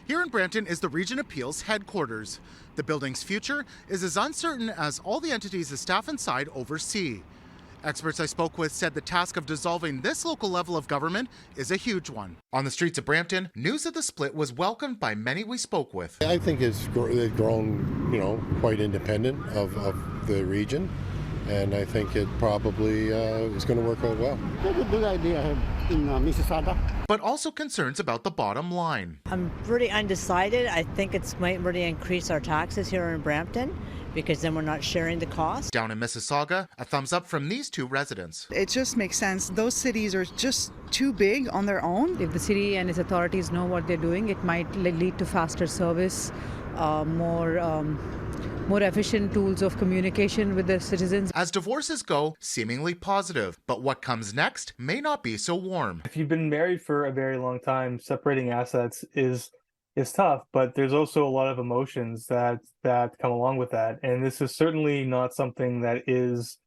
Here in Brampton is the Region Appeals headquarters. The building's future is as uncertain as all the entities the staff inside oversee. Experts I spoke with said the task of dissolving this local level of government is a huge one. On the streets of Brampton, news of the split was welcomed by many we spoke with. I think they've grown, quite independent of the region, and I think it probably is going to work out well. It's a good idea in Mississauga. But also concerns about the bottom line. I'm pretty undecided. I think it might really increase our taxes here in Brampton because then we're not sharing the cost. Down in Mississauga, a thumbs up from these two residents. It just makes sense. Those cities are just too big on their own. If the city and its authorities know what they're doing, it might lead to faster service, more efficient tools of communication with the citizens. As divorces go, seemingly positive, but what comes next may not be so warm. If you've been married for a very long time, separating assets is tough, but there's also a lot of emotions that come along with that. And this is certainly not something that is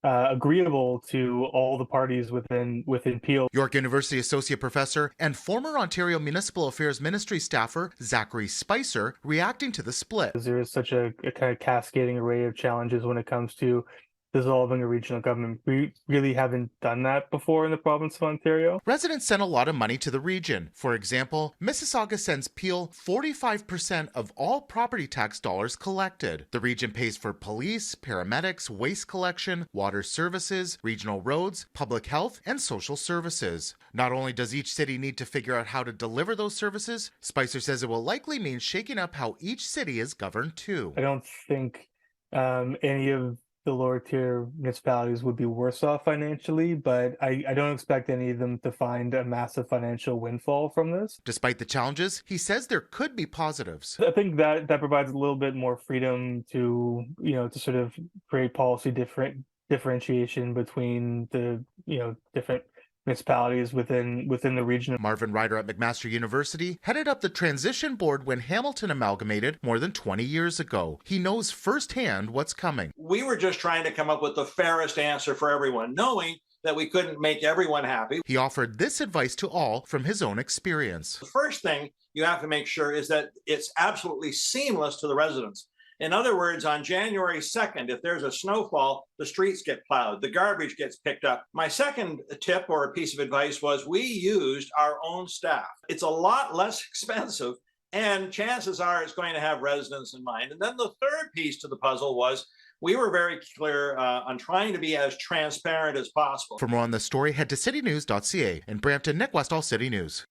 agreeable to all the parties within Peel. York University Associate Professor and former Ontario Municipal Affairs Ministry staffer Zachary Spicer reacting to the split. There is such a kind of cascading array of challenges when it comes to dissolving a regional government. We really haven't done that before in the province of Ontario. Residents send a lot of money to the region. For example, Mississauga sends Peel 45% of all property tax dollars collected. The region pays for police, paramedics, waste collection, water services, regional roads, public health, and social services. Not only does each city need to figure out how to deliver those services, Spicer says it will likely mean shaking up how each city is governed too. I don't think any of the lower tier municipalities would be worse off financially, but I don't expect any of them to find a massive financial windfall from this. Despite the challenges, he says there could be positives. I think that provides a little bit more freedom to sort of create policy differentiation between the different municipalities within the region. Marvin Ryder at McMaster University headed up the transition board when Hamilton amalgamated more than 20 years ago. He knows firsthand what's coming. We were just trying to come up with the fairest answer for everyone, knowing that we couldn't make everyone happy. He offered this advice to all from his own experience. The first thing you have to make sure is that it's absolutely seamless to the residents. In other words, on January 2nd, if there's a snowfall, the streets get plowed, the garbage gets picked up. My second tip or a piece of advice was we used our own staff. It's a lot less expensive, and chances are it's going to have residents in mind. And then the third piece to the puzzle was we were very clear on trying to be as transparent as possible. For more on this story, head to citynews.ca. In Brampton, Nick Westoll, City News.